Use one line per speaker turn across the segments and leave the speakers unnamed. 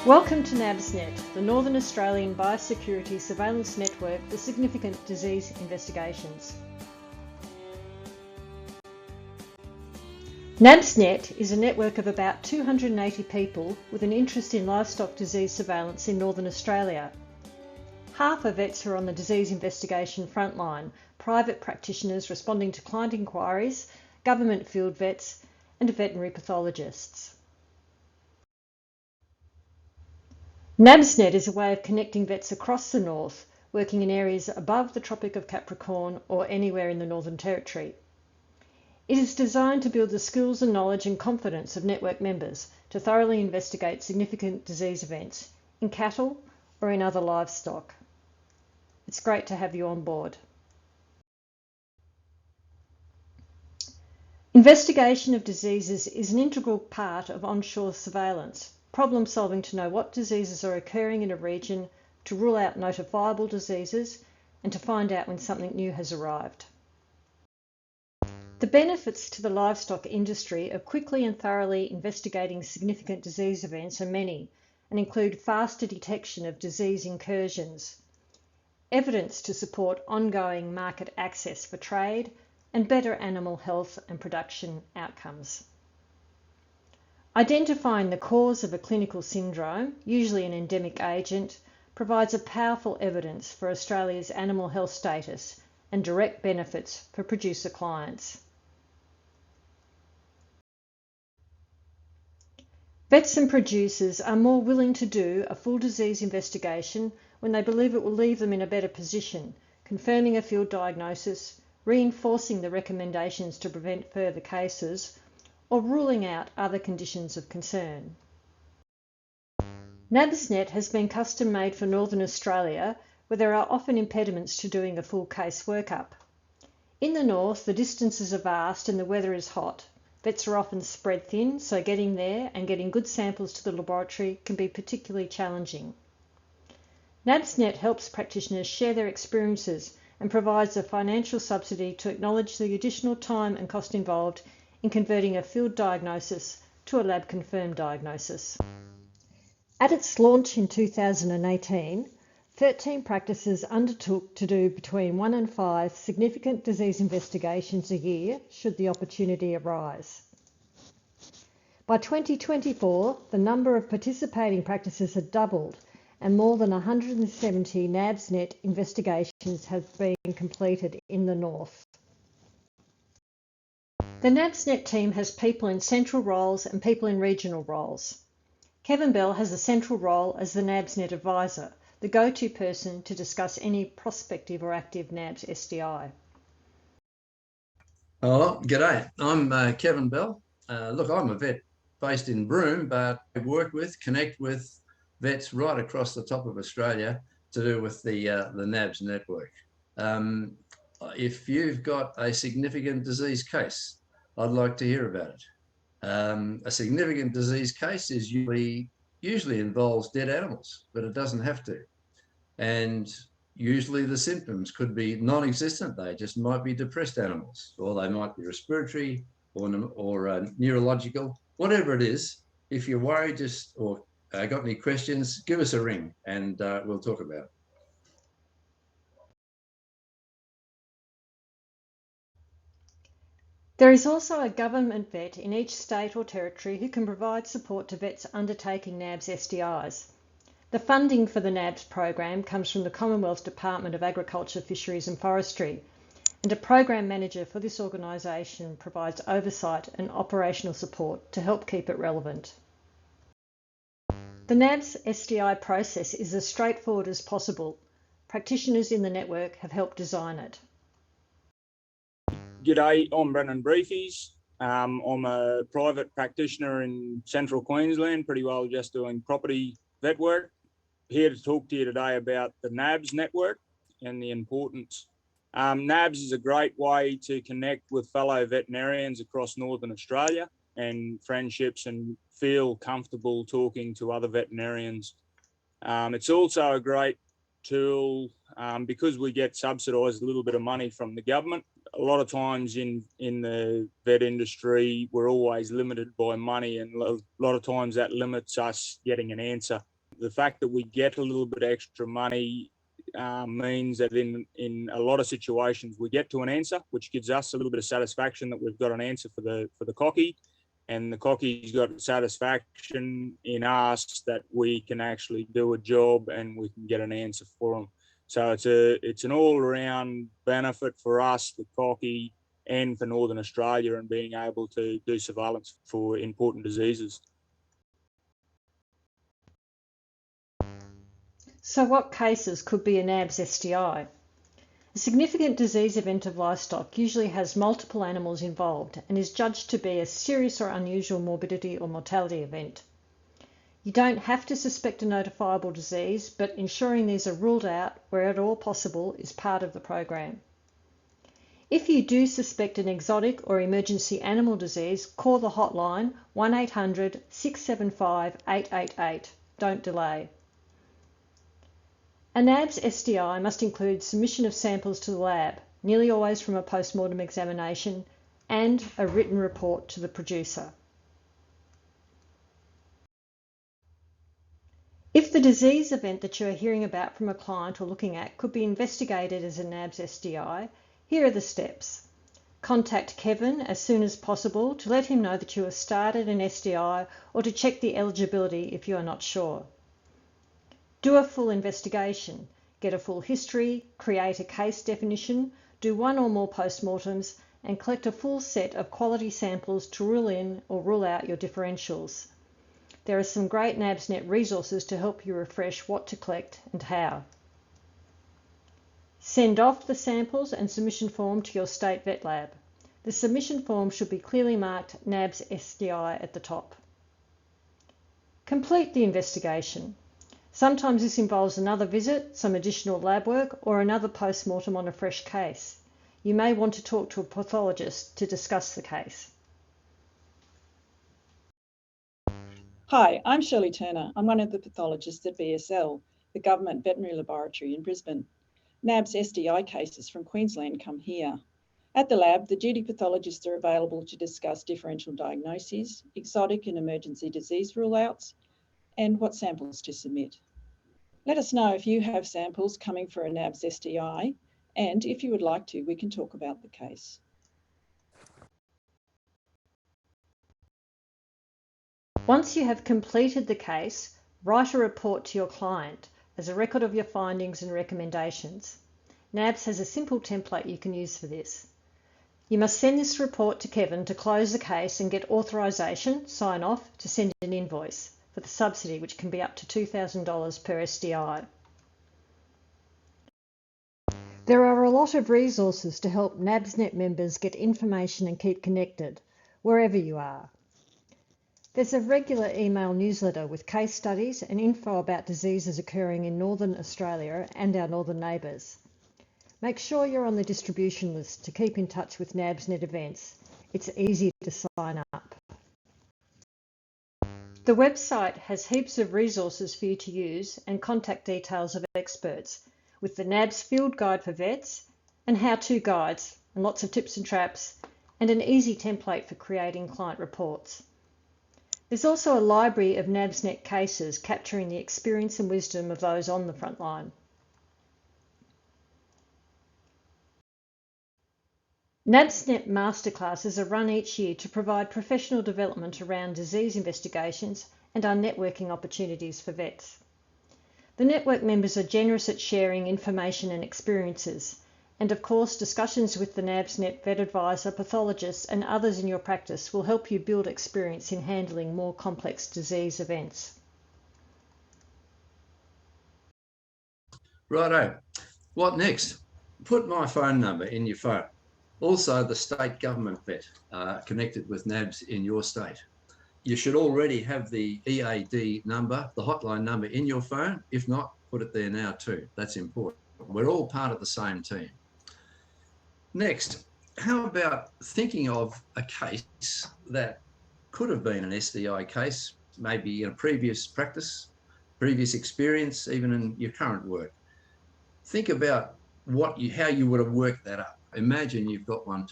Welcome to NABSnet, the Northern Australian Biosecurity Surveillance Network for Significant Disease Investigations. NABSnet is a network of about 280 people with an interest in livestock disease surveillance in Northern Australia. Half of vets are on the disease investigation frontline, private practitioners responding to client inquiries, government field vets, and veterinary pathologists. NABSnet is a way of connecting vets across the north, working in areas above the Tropic of Capricorn or anywhere in the Northern Territory. It is designed to build the skills and knowledge and confidence of network members to thoroughly investigate significant disease events in cattle or in other livestock. It's great to have you on board. Investigation of diseases is an integral part of onshore surveillance, problem solving to know what diseases are occurring in a region, to rule out notifiable diseases, and to find out when something new has arrived. The benefits to the livestock industry of quickly and thoroughly investigating significant disease events are many and include faster detection of disease incursions, evidence to support ongoing market access for trade, and better animal health and production outcomes. Identifying the cause of a clinical syndrome, usually an endemic agent, provides a powerful evidence for Australia's animal health status and direct benefits for producer clients. Vets and producers are more willing to do a full disease investigation when they believe it will leave them in a better position, confirming a field diagnosis, reinforcing the recommendations to prevent further cases, or ruling out other conditions of concern. NABSnet has been custom made for Northern Australia, where there are often impediments to doing a full case workup. In the north, the distances are vast and the weather is hot. Vets are often spread thin, so getting there and getting good samples to the laboratory can be particularly challenging. NABSnet helps practitioners share their experiences and provides a financial subsidy to acknowledge the additional time and cost involved in converting a field diagnosis to a lab-confirmed diagnosis. At its launch in 2018, 13 practices undertook to do between 1 and 5 significant disease investigations a year should the opportunity arise. By 2024, the number of participating practices had doubled and more than 170 NABSnet investigations have been completed in the north. The NABSnet team has people in central roles and people in regional roles. Kevin Bell has a central role as the NABSnet advisor, the go-to person to discuss any prospective or active NABS SDI.
Oh, g'day. I'm Kevin Bell. Look, I'm a vet based in Broome, but I work with, connect with vets right across the top of Australia to do with the NABS network. If you've got a significant disease case, I'd like to hear about it. A significant disease case is usually involves dead animals, but it doesn't have to. And usually the symptoms could be non-existent. They just might be depressed animals, or they might be respiratory or neurological, whatever it is. If you're worried or got any questions, give us a ring and we'll talk about it.
There is also a government vet in each state or territory who can provide support to vets undertaking NABS SDIs. The funding for the NABS program comes from the Commonwealth Department of Agriculture, Fisheries and Forestry, and a program manager for this organisation provides oversight and operational support to help keep it relevant. The NABS SDI process is as straightforward as possible. Practitioners in the network have helped design it.
G'day, I'm Brendan Briefies. I'm a private practitioner in central Queensland, pretty well just doing property vet work. Here to talk to you today about the NABS network and the importance. NABS is a great way to connect with fellow veterinarians across Northern Australia and friendships and feel comfortable talking to other veterinarians. It's also a great tool because we get subsidised a little bit of money from the government. A lot of times in the vet industry, we're always limited by money, and a lot of times that limits us getting an answer the fact that we get a little bit extra money means that in a lot of situations we get to an answer, which gives us a little bit of satisfaction that we've got an answer for the cocky, and the cocky's got satisfaction in us that we can actually do a job and we can get an answer for them. So it's an all-around benefit for us, the cocky, and for Northern Australia, and being able to do surveillance for important diseases.
So what cases could be a NABS SDI? A significant disease event of livestock usually has multiple animals involved and is judged to be a serious or unusual morbidity or mortality event. You don't have to suspect a notifiable disease, but ensuring these are ruled out where at all possible is part of the program. If you do suspect an exotic or emergency animal disease, call the hotline 1800 675 888. Don't delay. A NABS SDI must include submission of samples to the lab, nearly always from a post-mortem examination, and a written report to the producer. If the disease event that you are hearing about from a client or looking at could be investigated as a NABS SDI, here are the steps. Contact Kevin as soon as possible to let him know that you have started an SDI or to check the eligibility if you are not sure. Do a full investigation, get a full history, create a case definition, do one or more postmortems, and collect a full set of quality samples to rule in or rule out your differentials. There are some great NABSnet resources to help you refresh what to collect and how. Send off the samples and submission form to your state vet lab. The submission form should be clearly marked NABS SDI at the top. Complete the investigation. Sometimes this involves another visit, some additional lab work, or another post-mortem on a fresh case. You may want to talk to a pathologist to discuss the case.
Hi, I'm Shirley Turner. I'm one of the pathologists at BSL, the Government Veterinary Laboratory in Brisbane. NABS SDI cases from Queensland come here. At the lab, the duty pathologists are available to discuss differential diagnoses, exotic and emergency disease rule-outs, and what samples to submit. Let us know if you have samples coming for a NABS SDI, and if you would like to, we can talk about the case.
Once you have completed the case, write a report to your client as a record of your findings and recommendations. NABS has a simple template you can use for this. You must send this report to Kevin to close the case and get authorisation, sign off, to send an invoice for the subsidy, which can be up to $2,000 per SDI. There are a lot of resources to help NABSnet members get information and keep connected, wherever you are. There's a regular email newsletter with case studies and info about diseases occurring in Northern Australia and our northern neighbours. Make sure you're on the distribution list to keep in touch with NABSnet events. It's easy to sign up. The website has heaps of resources for you to use and contact details of experts, with the NABS field guide for vets and how-to guides and lots of tips and traps and an easy template for creating client reports. There's also a library of NABSnet cases capturing the experience and wisdom of those on the front line. NABSnet masterclasses are run each year to provide professional development around disease investigations and our networking opportunities for vets. The network members are generous at sharing information and experiences, and of course discussions with the NABSnet vet advisor, pathologists and others in your practice will help you build experience in handling more complex disease events.
Righto. What next? Put my phone number in your phone. Also, the state government vet connected with NABS in your state. You should already have the EAD number, the hotline number in your phone. If not, put it there now too. That's important. We're all part of the same team. Next, how about thinking of a case that could have been an SDI case, maybe in a previous practice, previous experience, even in your current work. Think about how you would have worked that up. Imagine you've got one.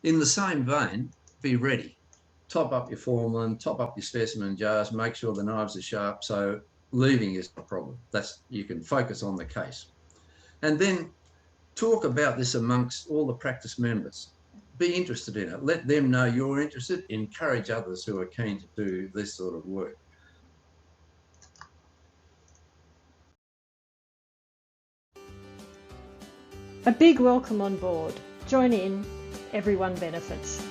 In the same vein, be ready. Top up your formalin, top up your specimen jars, make sure the knives are sharp. So leaving is a problem. You can focus on the case. And then talk about this amongst all the practice members. Be interested in it. Let them know you're interested. Encourage others who are keen to do this sort of work.
A big welcome on board. Join in, everyone benefits.